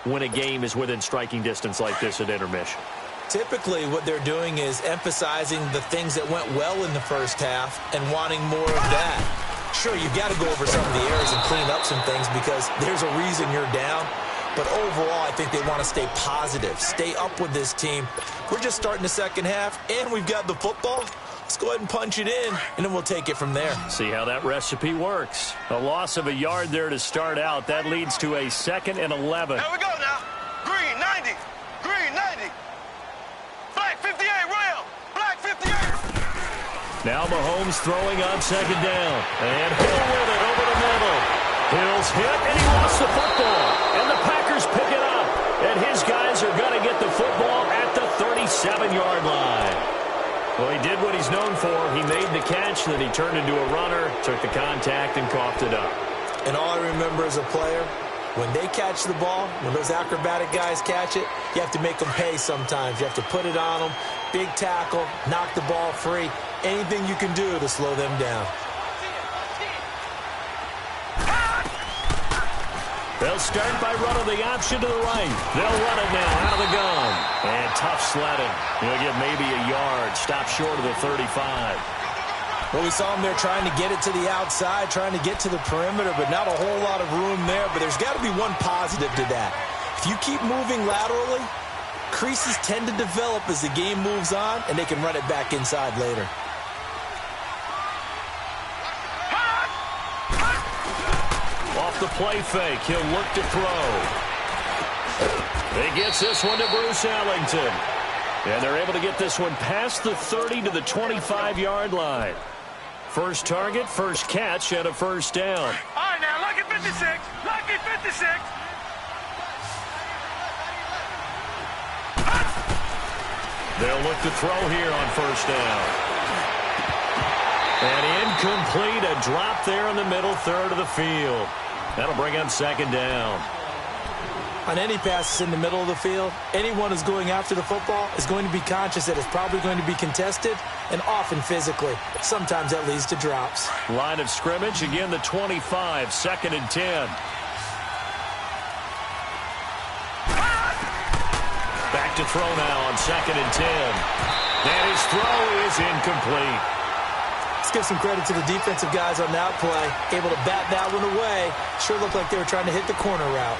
when a game is within striking distance like this at intermission? Typically, what they're doing is emphasizing the things that went well in the first half and wanting more of that. Sure, you've got to go over some of the errors and clean up some things because there's a reason you're down. But overall, I think they want to stay positive, stay up with this team. We're just starting the second half, and we've got the football. Let's go ahead and punch it in, and then we'll take it from there. See how that recipe works. A loss of a yard there to start out. That leads to a 2nd and 11. Here we go now. Green 90. Green 90. Black 58, Rail. Black 58. Now Mahomes throwing on 2nd down. And Hill with it over the middle. Hill's hit, and he lost the football. And the Packers pick it up. And his guys are going to get the football at the 37-yard line. Well, he did what he's known for. He made the catch, then he turned into a runner, took the contact, and coughed it up. And all I remember as a player, when they catch the ball, when those acrobatic guys catch it, you have to make them pay sometimes. You have to put it on them, big tackle, knock the ball free, anything you can do to slow them down. They'll start by running the option to the right. They'll run it now out of the gun. And tough sledding. He'll get maybe a yard. Stop short of the 35. Well, we saw him there trying to get it to the outside, trying to get to the perimeter, but not a whole lot of room there. But there's got to be one positive to that. If you keep moving laterally, creases tend to develop as the game moves on, and they can run it back inside later. Off the play fake, he'll look to throw. He gets this one to Bruce Ellington. And they're able to get this one past the 30 to the 25-yard line. First target, first catch, and a first down. All right, now, lucky 56. Lucky 56. They'll look to throw here on first down. And incomplete, a drop there in the middle third of the field. That'll bring up 2nd down. On any passes in the middle of the field, anyone who's going after the football is going to be conscious that it's probably going to be contested and often physically. Sometimes that leads to drops. Line of scrimmage, again the 25, 2nd and 10. Back to throw now on 2nd and 10. And his throw is incomplete. Let's give some credit to the defensive guys on that play. Able to bat that one away. Sure looked like they were trying to hit the corner route.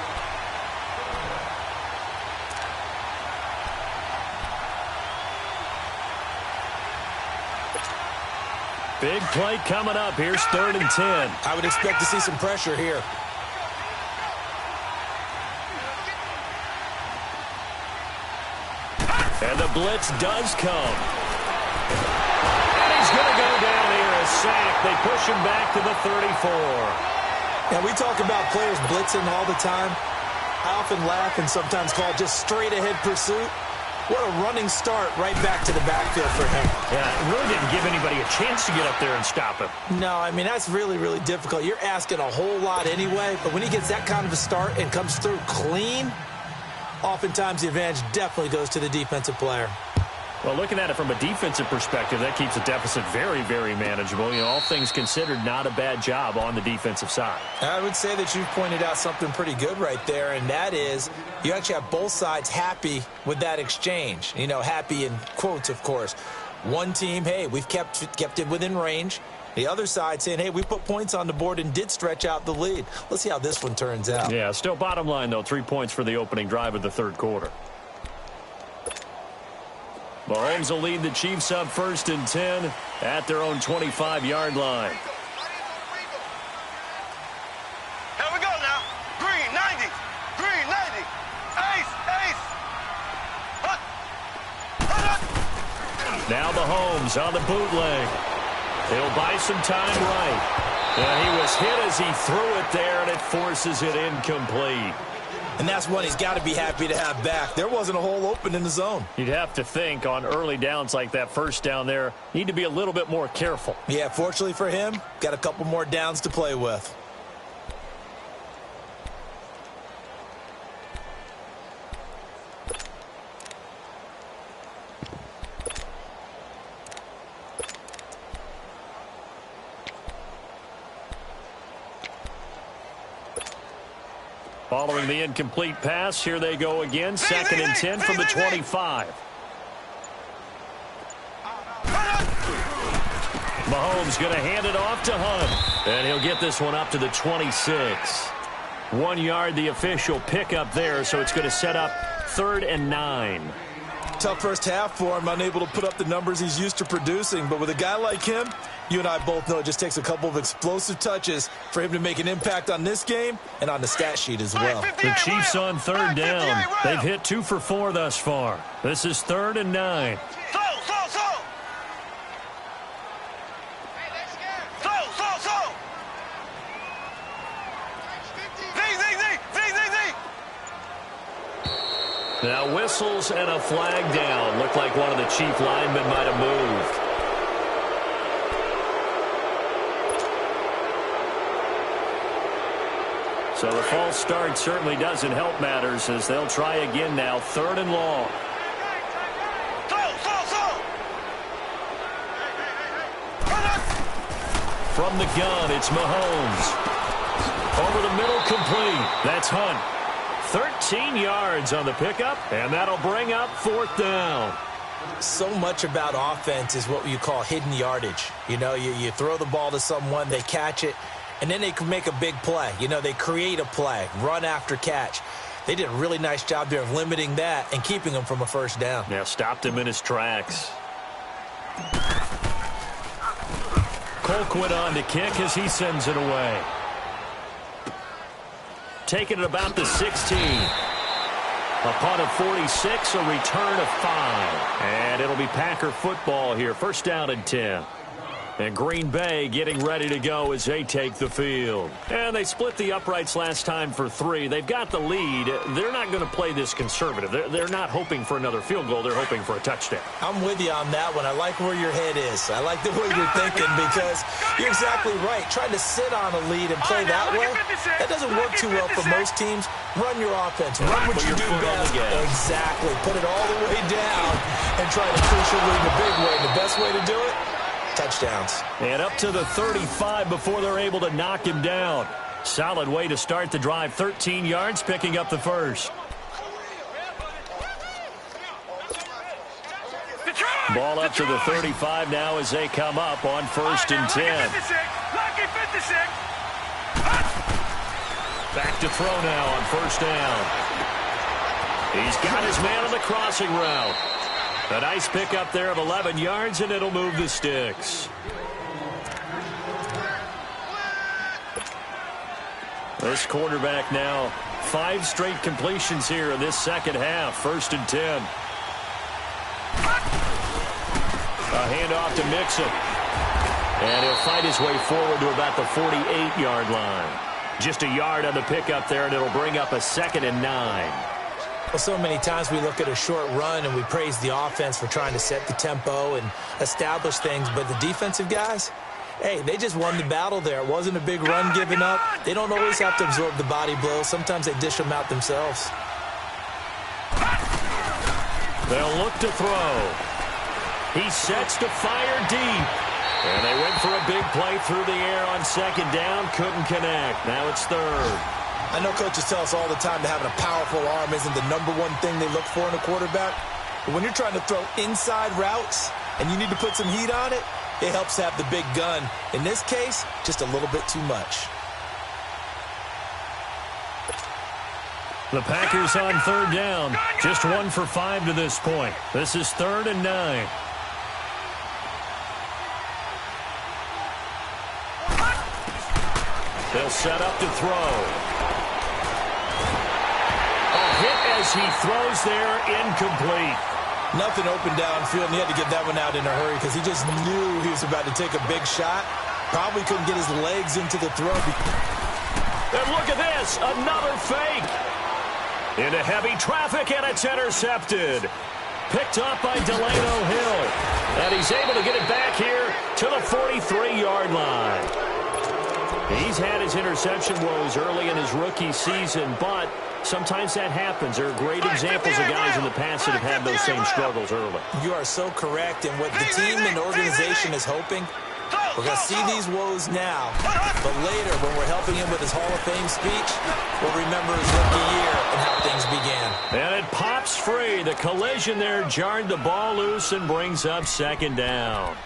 Big play coming up. Here's 3rd and 10. I would expect to see some pressure here. And the blitz does come. And he's going to go down here, a sack. They push him back to the 34. Now, we talk about players blitzing all the time. I often laugh and sometimes call it just straight-ahead pursuit. What a running start right back to the backfield for him. Yeah, it really didn't give anybody a chance to get up there and stop him. No, I mean, that's really, really difficult. You're asking a whole lot anyway, but when he gets that kind of a start and comes through clean, oftentimes the advantage definitely goes to the defensive player. Well, looking at it from a defensive perspective, that keeps the deficit very, very manageable. You know, all things considered, not a bad job on the defensive side. I would say that you've pointed out something pretty good right there, and that is you actually have both sides happy with that exchange. You know, happy in quotes, of course. One team, hey, we've kept it within range. The other side saying, hey, we put points on the board and did stretch out the lead. Let's see how this one turns out. Yeah, still bottom line, though, 3 points for the opening drive of the third quarter. Mahomes will lead the Chiefs up 1st and 10 at their own 25-yard line. Here we go now. Green 90. Green 90. Ace, ace. Now Mahomes on the bootleg. He'll buy some time right. He was hit as he threw it there, and it forces it incomplete. And that's one he's got to be happy to have back. There wasn't a hole open in the zone. You'd have to think on early downs like that first down there, need to be a little bit more careful. Yeah, fortunately for him, got a couple more downs to play with. Following the incomplete pass, here they go again. 2nd and 10 from the 25. Mahomes going to hand it off to Hunt. And he'll get this one up to the 26. 1 yard, the official pickup there, so it's going to set up 3rd and 9. Tough first half for him, unable to put up the numbers he's used to producing. But with a guy like him, you and I both know it just takes a couple of explosive touches for him to make an impact on this game and on the stat sheet as well. The Chiefs on 3rd down. They've hit 2 for 4 thus far. This is 3rd and 9. Now whistles and a flag down. Looked like one of the Chief linemen might have moved. So the false start certainly doesn't help matters as they'll try again now. 3rd and long. From the gun, it's Mahomes. Over the middle, complete. That's Hunt. 13 yards on the pickup, and that'll bring up 4th down. So much about offense is what you call hidden yardage. You know, you throw the ball to someone, they catch it, and then they can make a big play. You know, they create a play, run after catch. They did a really nice job there of limiting that and keeping him from a 1st down. Yeah, stopped him in his tracks. Colquitt on to kick as he sends it away. Taking it about the 16. A punt of 46, a return of 5. And it'll be Packer football here. 1st down and 10. And Green Bay getting ready to go as they take the field. And they split the uprights last time for 3. They've got the lead. They're not going to play this conservative. They're not hoping for another field goal. They're hoping for a touchdown. I'm with you on that one. I like where your head is. I like the way you're thinking because you're exactly right. Trying to sit on a lead and play that way, that doesn't work too well for most teams. Run your offense. Run what you do best. Exactly. Put it all the way down and try to push your lead the big way. The best way to do it? Touchdowns. And up to the 35 before they're able to knock him down. Solid way to start the drive. 13 yards, picking up the 1st. Ball up to the 35 now as they come up on 1st and 10. Back to throw now on 1st down. He's got his man on the crossing route. A nice pickup there of 11 yards, and it'll move the sticks. This quarterback now, 5 straight completions here in this 2nd half. 1st and 10. A handoff to Mixon. And he'll fight his way forward to about the 48-yard line. Just a yard on the pickup there, and it'll bring up a 2nd and 9. Well, so many times we look at a short run and we praise the offense for trying to set the tempo and establish things, but the defensive guys, hey, they just won the battle there. It wasn't a big run given up. They don't always have to absorb the body blows. Sometimes they dish them out themselves. They'll look to throw. He sets to fire deep. And they went for a big play through the air on 2nd down. Couldn't connect. Now it's 3rd. I know coaches tell us all the time that having a powerful arm isn't the #1 thing they look for in a quarterback. But when you're trying to throw inside routes and you need to put some heat on it, it helps to have the big gun. In this case, just a little bit too much. The Packers on 3rd down. Just 1 for 5 to this point. This is 3rd and 9. They'll set up to throw. A hit as he throws there, incomplete. Nothing open downfield, and he had to get that one out in a hurry because he just knew he was about to take a big shot. Probably couldn't get his legs into the throw. And look at this, another fake. Into heavy traffic, and it's intercepted. Picked up by Delano Hill. And he's able to get it back here to the 43-yard line. He's had his interception woes early in his rookie season, but sometimes that happens. There are great examples of guys in the past that have had those same struggles early. You are so correct, and what the team and organization is hoping, We're going to see these woes now, but later when we're helping him with his Hall of Fame speech, we'll remember his rookie year and how things began. And it pops free. The collision there jarred the ball loose and brings up second down.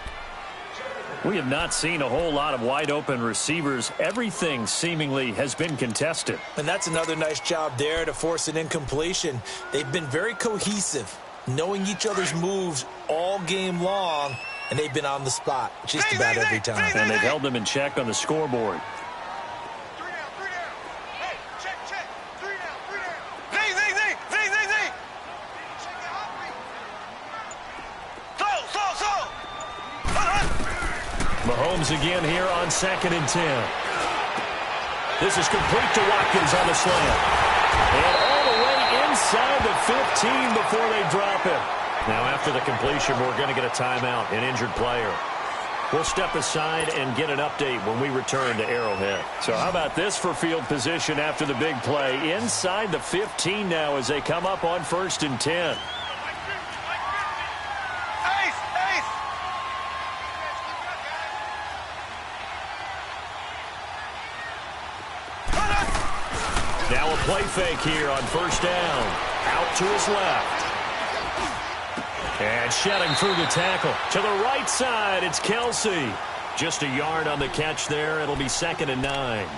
We have not seen a whole lot of wide-open receivers. Everything seemingly has been contested. And that's another nice job there to force an incompletion. They've been very cohesive, knowing each other's moves all game long, and they've been on the spot just about every time. And they've held them in check on the scoreboard. 3 down, 3 down. Hey, check, check. 3 down, 3 down. Z. Check the off. So. Mahomes again here on 2nd and 10. This is complete to Watkins on the slant. And all the way inside the 15 before they drop it. Now after the completion, we're going to get a timeout, an injured player. We'll step aside and get an update when we return to Arrowhead. So how about this for field position after the big play? Inside the 15 now as they come up on 1st and 10. Now a play fake here on 1st down. Out to his left. And shedding through the tackle. To the right side, it's Kelsey. Just a yard on the catch there. It'll be 2nd and 9.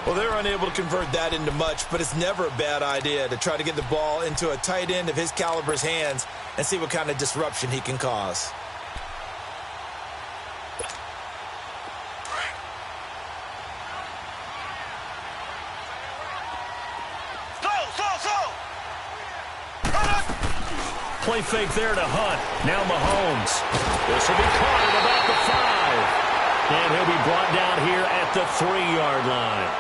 Well, they're unable to convert that into much, but it's never a bad idea to try to get the ball into a tight end of his caliber's hands and see what kind of disruption he can cause. Play fake there to Hunt. Now Mahomes. This will be caught at about the 5. And he'll be brought down here at the 3-yard line.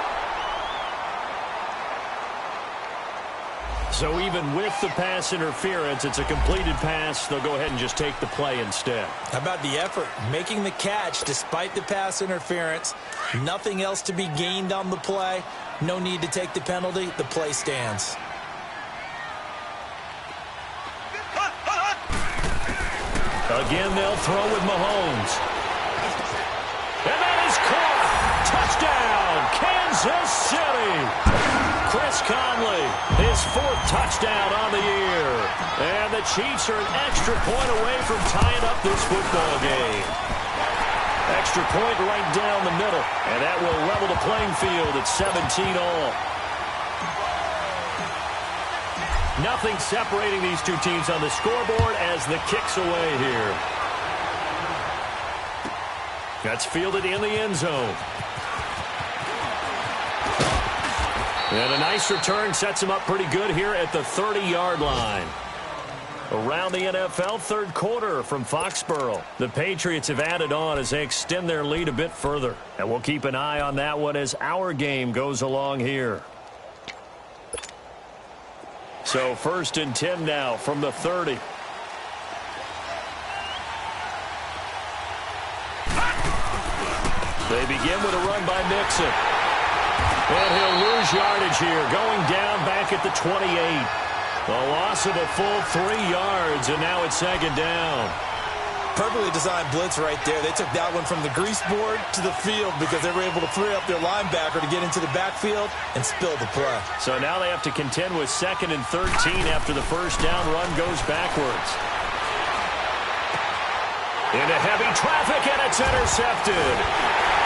So even with the pass interference, it's a completed pass. They'll go ahead and just take the play instead. How about the effort? Making the catch despite the pass interference. Nothing else to be gained on the play. No need to take the penalty. The play stands. Again, they'll throw with Mahomes. And that is caught. Touchdown, Kansas City. Chris Conley, his 4th touchdown on the year. And the Chiefs are an extra point away from tying up this football game. Extra point right down the middle. And that will level the playing field at 17 all. Nothing separating these two teams on the scoreboard as the kick's away here. That's fielded in the end zone. And a nice return sets him up pretty good here at the 30-yard line. Around the NFL, 3rd quarter from Foxborough. The Patriots have added on as they extend their lead a bit further. And we'll keep an eye on that one as our game goes along here. So 1st and 10 now from the 30. They begin with a run by Mixon. And he'll lose yardage here, going down back at the 28. A loss of a full 3 yards, and now it's 2nd down. Perfectly designed blitz right there. They took that one from the grease board to the field because they were able to free up their linebacker to get into the backfield and spill the play. So now they have to contend with 2nd and 13 after the 1st down run goes backwards. Into heavy traffic, and it's intercepted.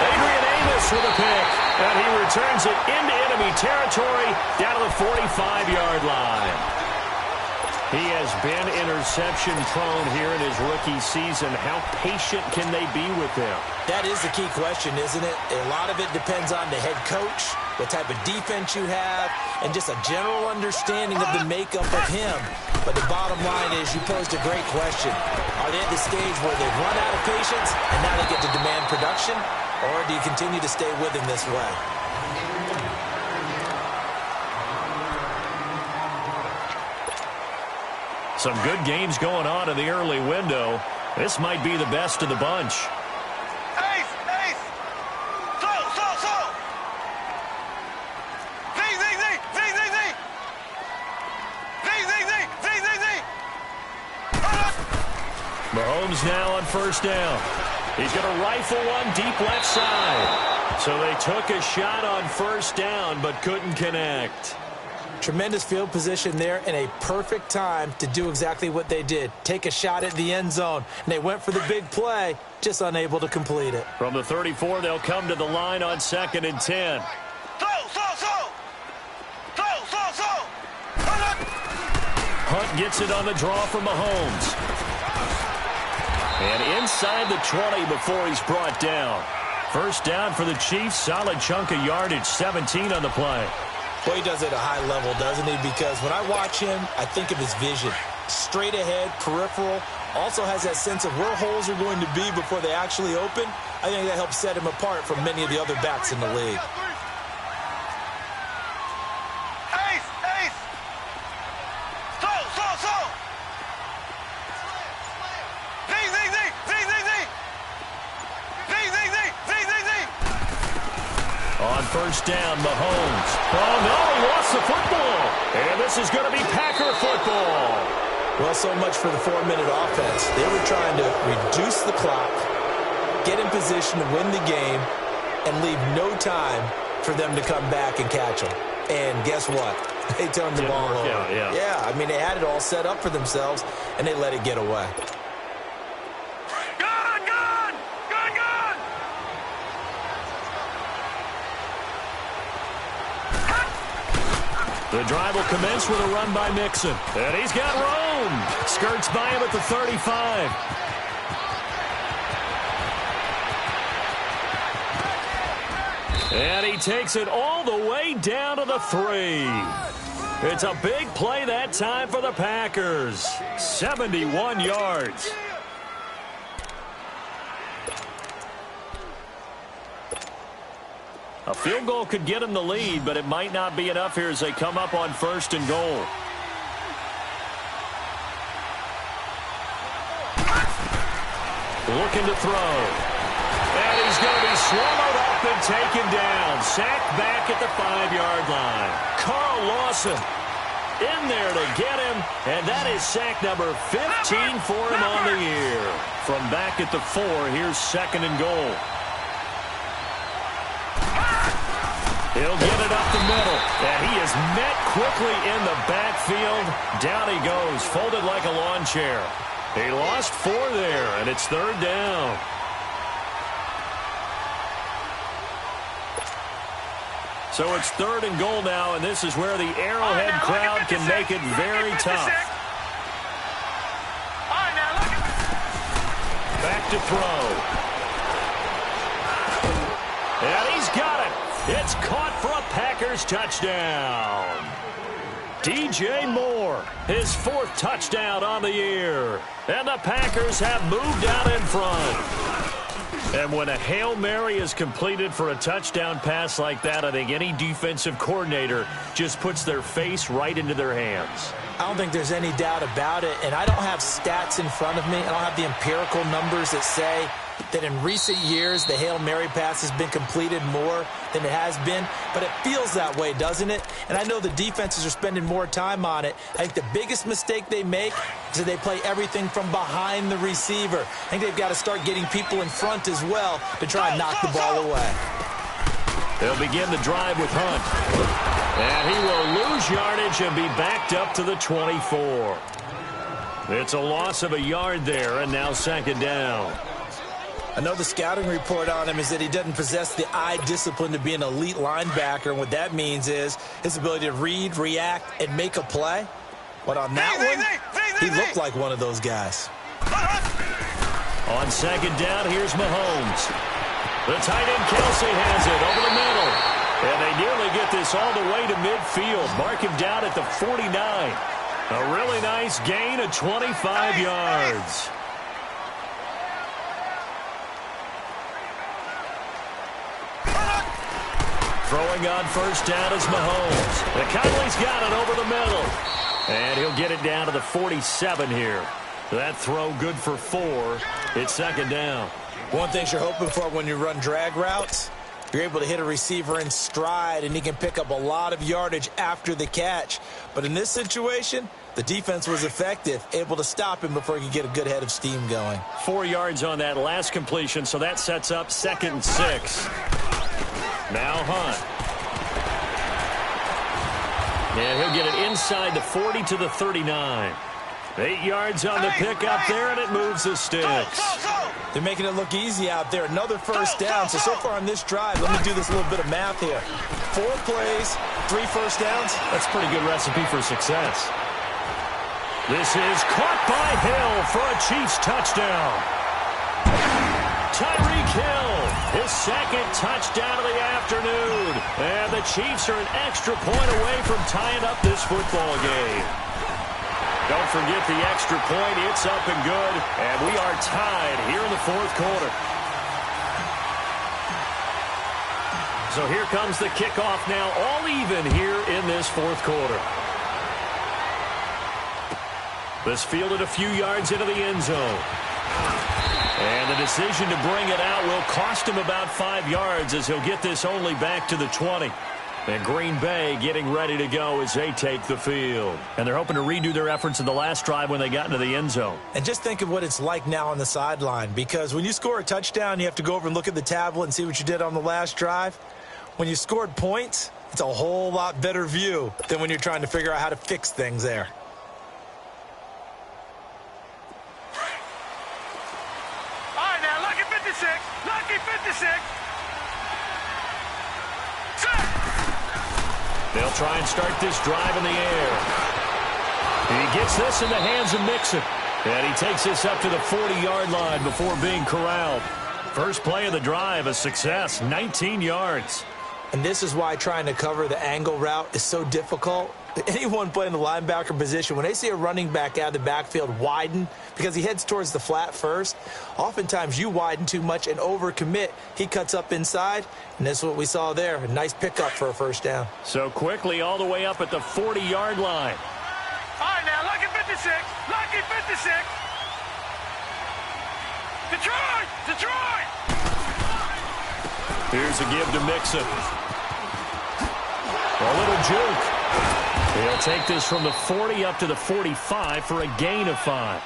Adrian Amos with a pick, and he returns it into enemy territory down to the 45-yard line. He has been interception-prone here in his rookie season. How patient can they be with him? That is the key question, isn't it? A lot of it depends on the head coach, what type of defense you have, and just a general understanding of the makeup of him. But the bottom line is you posed a great question. Are they at the stage where they've run out of patience and now they get to demand production? Or do you continue to stay with him this way? Some good games going on in the early window. This might be the best of the bunch. Ace! So! Z! Mahomes now on 1st down. He's going to rifle one deep left side. So they took a shot on first down, but couldn't connect. Tremendous field position there and a perfect time to do exactly what they did. Take a shot at the end zone. And they went for the big play, just unable to complete it. From the 34, they'll come to the line on 2nd and 10. Hunt gets it on the draw from Mahomes. And inside the 20 before he's brought down. First down for the Chiefs. Solid chunk of yardage, 17 on the play. Well, he does it at a high level, doesn't he? Because when I watch him, I think of his vision. Straight ahead, peripheral. Also has that sense of where holes are going to be before they actually open. I think that helps set him apart from many of the other backs in the league. On first down, Mahomes. Oh, no, he lost the football. And this is going to be Packer football. Well, so much for the 4-minute offense. They were trying to reduce the clock, get in position to win the game, and leave no time for them to come back and catch them. And guess what? They turned the ball over. Yeah, I mean, they had it all set up for themselves, and they let it get away. The drive will commence with a run by Mixon. And he's got room. Skirts by him at the 35. And he takes it all the way down to the 3. It's a big play that time for the Packers. 71 yards. A field goal could get them the lead, but it might not be enough here as they come up on 1st and goal. Looking to throw. And he's going to be swallowed up and taken down. Sacked back at the 5-yard line. Carl Lawson in there to get him, and that is sack number 15 for him on the year. From back at the 4, here's 2nd and goal. He'll get it up the middle, and he is met quickly in the backfield. Down he goes, folded like a lawn chair. He lost 4 there, and it's 3rd down. So it's 3rd and goal now, and this is where the Arrowhead crowd can make it very tough. Back to throw. And he's got it. It's caught for a Packers touchdown. DJ Moore, his 4th touchdown on the year. And the Packers have moved out in front. And when a Hail Mary is completed for a touchdown pass like that, I think any defensive coordinator just puts their face right into their hands. I don't think there's any doubt about it, and I don't have stats in front of me. I don't have the empirical numbers that say that in recent years the Hail Mary pass has been completed more than it has been, but it feels that way, doesn't it? And I know the defenses are spending more time on it. I think the biggest mistake they make is that they play everything from behind the receiver. I think they've got to start getting people in front as well to try and knock the ball away. They'll begin the drive with Hunt. And he will lose yardage and be backed up to the 24. It's a loss of a yard there, and now 2nd down. I know the scouting report on him is that he doesn't possess the eye discipline to be an elite linebacker, and what that means is his ability to read, react, and make a play. But on that one, he looked like one of those guys. On 2nd down, here's Mahomes. The tight end Kelsey has it over the middle. And they nearly get this all the way to midfield. Mark him down at the 49. A really nice gain of 25 yards. Throwing on first down is Mahomes. And Conley's got it over the middle. And he'll get it down to the 47 here. That throw good for 4. It's 2nd down. One thing you're hoping for when you run drag routes You're able to hit a receiver in stride, and he can pick up a lot of yardage after the catch. But in this situation, the defense was effective, able to stop him before he could get a good head of steam going. 4 yards on that last completion, so that sets up 2nd and 6. Now Hunt. And he'll get it inside the 40 to the 39. 8 yards on the pickup there, and it moves the sticks. They're making it look easy out there. Another first down. So far on this drive, let me do this little bit of math here. 4 plays, 3 first downs. That's a pretty good recipe for success. This is caught by Hill for a Chiefs touchdown. Tyreek Hill, his 2nd touchdown of the afternoon. And the Chiefs are an extra point away from tying up this football game. Don't forget the extra point. It's up and good. And we are tied here in the 4th quarter. So here comes the kickoff now, all even here in this 4th quarter. This fielded a few yards into the end zone. And the decision to bring it out will cost him about 5 yards as he'll get this only back to the 20. And Green Bay getting ready to go as they take the field. And they're hoping to redo their efforts in the last drive when they got into the end zone. And just think of what it's like now on the sideline, because when you score a touchdown, you have to go over and look at the tablet and see what you did on the last drive. When you scored points, it's a whole lot better view than when you're trying to figure out how to fix things there. All right, now, lucky 56. Lucky 56. They'll try and start this drive in the air. He gets this in the hands of Mixon. And he takes this up to the 40-yard line before being corralled. First play of the drive, a success, 19 yards. And this is why trying to cover the angle route is so difficult. Anyone playing the linebacker position, when they see a running back out of the backfield widen because he heads towards the flat first, oftentimes you widen too much and overcommit. He cuts up inside, and that's what we saw there. A nice pickup for a first down. So quickly all the way up at the 40-yard line. All right, now, lucky 56. Lucky 56. Detroit! Detroit! Here's a give to Mixon. A little juke. He'll take this from the 40 up to the 45 for a gain of 5.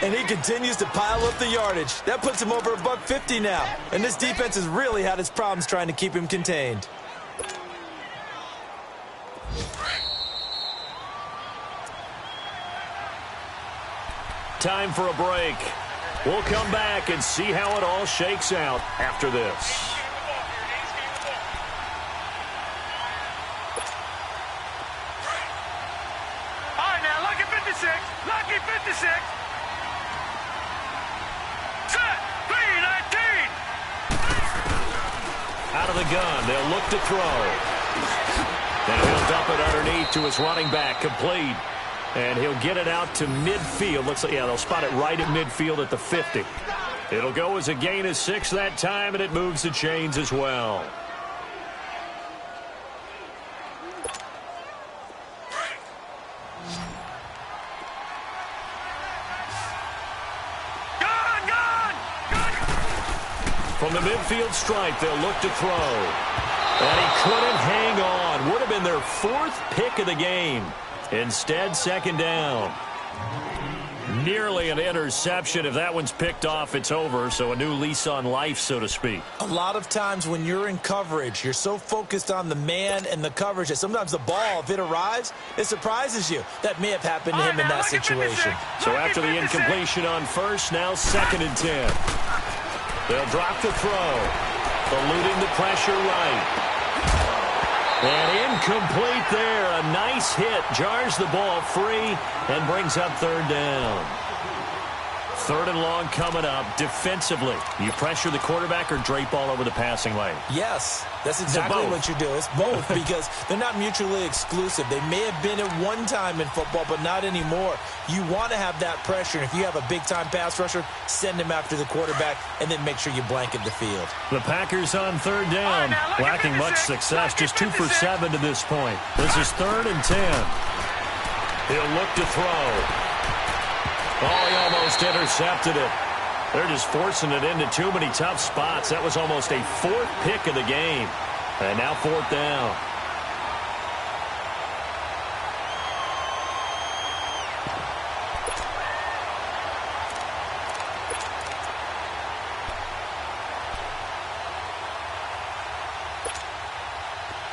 And he continues to pile up the yardage. That puts him over $150 now. And this defense has really had its problems trying to keep him contained. Time for a break. We'll come back and see how it all shakes out after this. Lucky 56. Set. 319. Out of the gun. They'll look to throw. And he'll dump it underneath to his running back. Complete. And he'll get it out to midfield. Looks like, yeah, they'll spot it right at midfield at the 50. It'll go as a gain of 6 that time, and it moves the chains as well. From the midfield stripe, they'll look to throw. And he couldn't hang on. Would have been their 4th pick of the game. Instead, 2nd down. Nearly an interception. If that one's picked off, it's over. So a new lease on life, so to speak. A lot of times when you're in coverage, you're so focused on the man and the coverage that sometimes the ball, if it arrives, it surprises you. That may have happened to him in that situation. So after the incompletion on first, now 2nd and 10. They'll drop the throw. Eluding the pressure right. And incomplete there. A nice hit. Jars the ball free and brings up 3rd down. 3rd and long coming up. Defensively, you pressure the quarterback or drape all over the passing lane? Yes, that's exactly what you do. It's both because they're not mutually exclusive. They may have been at one time in football, but not anymore. You want to have that pressure. And if you have a big-time pass rusher, send him after the quarterback and then make sure you blanket the field. The Packers on 3rd down. Lacking much success. Just 2 for 7 to this point. This is 3rd and 10. He'll look to throw. Oh, he almost intercepted it. They're just forcing it into too many tough spots. That was almost a fourth pick of the game. And now fourth down.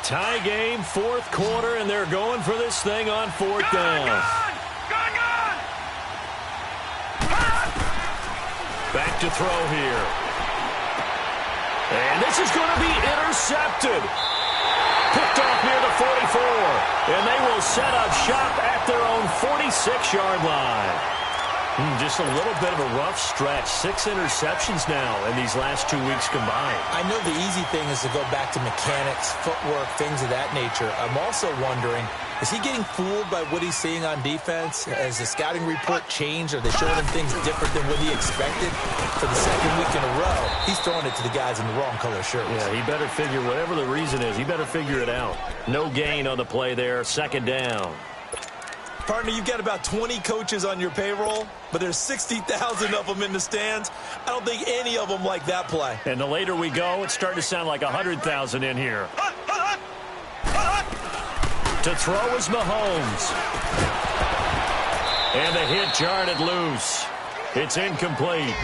Tie game, fourth quarter, and they're going for this thing on fourth down. Gone! Back to throw here. And this is going to be intercepted. Picked off near the 44. And they will set up shop at their own 46-yard line. Just a little bit of a rough stretch. 6 interceptions now in these last 2 weeks combined. I know the easy thing is to go back to mechanics, footwork, things of that nature. I'm also wondering, is he getting fooled by what he's seeing on defense? Has the scouting report changed? Are they showing him things different than what he expected? For the second week in a row, he's throwing it to the guys in the wrong color shirts. Yeah, he better figure, whatever the reason is, he better figure it out. No gain on the play there, second down. Partner, you've got about 20 coaches on your payroll, but there's 60,000 of them in the stands. I don't think any of them like that play. And the later we go, it's starting to sound like 100,000 in here. To throw is Mahomes. And the hit jarred it loose. It's incomplete.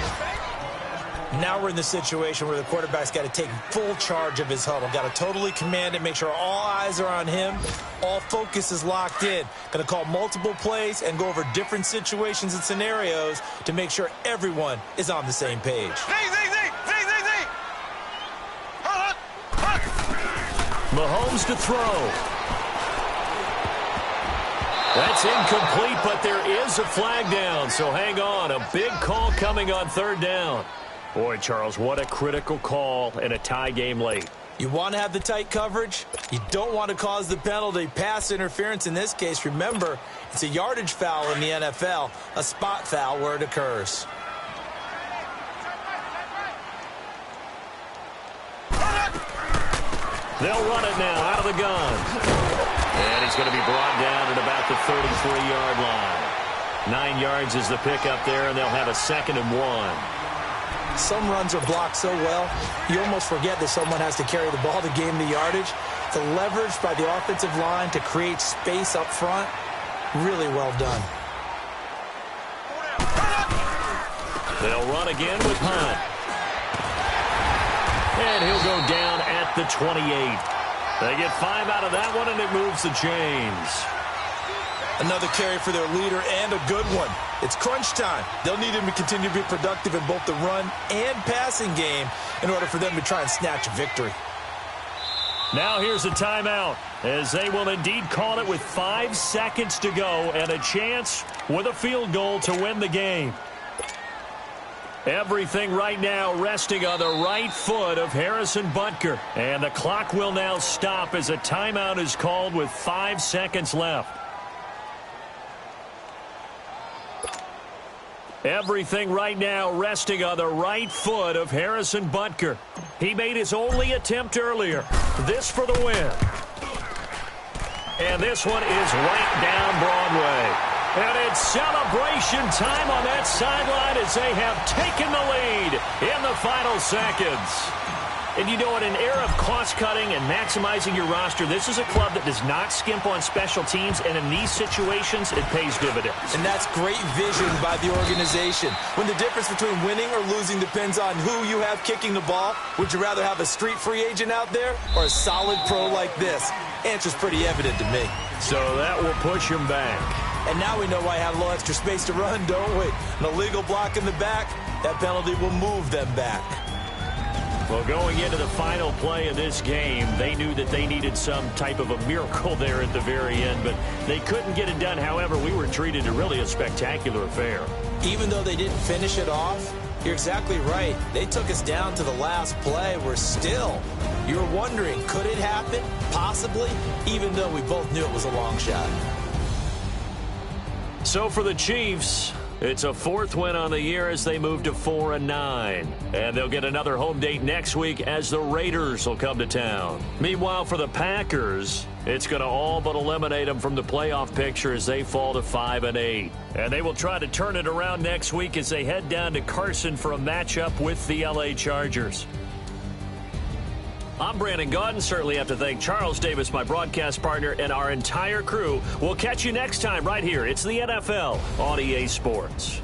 Now we're in the situation where the quarterback's got to take full charge of his huddle. Got to totally command it, make sure all eyes are on him. All focus is locked in. Going to call multiple plays and go over different situations and scenarios to make sure everyone is on the same page. Mahomes to throw. That's incomplete, but there is a flag down, so hang on. A big call coming on third down. Boy, Charles, what a critical call in a tie game late. You want to have the tight coverage. You don't want to cause the penalty. Pass interference in this case, remember, it's a yardage foul in the NFL, a spot foul where it occurs. They'll run it now out of the gun. And he's going to be brought down at about the 33-yard line. 9 yards is the pickup there, and they'll have a 2nd and 1. Some runs are blocked so well, you almost forget that someone has to carry the ball to gain the yardage. The leverage by the offensive line to create space up front, really well done. They'll run again with Hunt. And he'll go down at the 28. They get 5 out of that one, and it moves the chains. Another carry for their leader, and a good one. It's crunch time. They'll need him to continue to be productive in both the run and passing game in order for them to try and snatch a victory. Now here's a timeout, as they will indeed call it with 5 seconds to go and a chance with a field goal to win the game. Everything right now resting on the right foot of Harrison Butker. And the clock will now stop as a timeout is called with 5 seconds left. Everything right now resting on the right foot of Harrison Butker. He made his only attempt earlier. This for the win. And this one is right down Broadway. And it's celebration time on that sideline as they have taken the lead in the final seconds. And you know, in an era of cost-cutting and maximizing your roster, this is a club that does not skimp on special teams, and in these situations, it pays dividends. And that's great vision by the organization. When the difference between winning or losing depends on who you have kicking the ball, would you rather have a street free agent out there or a solid pro like this? Answer's pretty evident to me. So that will push him back. And now we know why I have a little extra space to run, don't we? An illegal block in the back, that penalty will move them back. Well, going into the final play of this game, they knew that they needed some type of a miracle there at the very end, but they couldn't get it done. However, we were treated to really a spectacular affair. Even though they didn't finish it off, you're exactly right. They took us down to the last play. We're still, you're wondering, could it happen? Possibly, even though we both knew it was a long shot. So for the Chiefs, it's a 4th win on the year as they move to 4-9. And they'll get another home date next week as the Raiders will come to town. Meanwhile, for the Packers, It's going to all but eliminate them from the playoff picture as they fall to 5-8. And they will try to turn it around next week as they head down to Carson for a matchup with the LA Chargers. I'm Brandon Gaudin. Certainly have to thank Charles Davis, my broadcast partner, and our entire crew. We'll catch you next time right here. It's the NFL on EA Sports.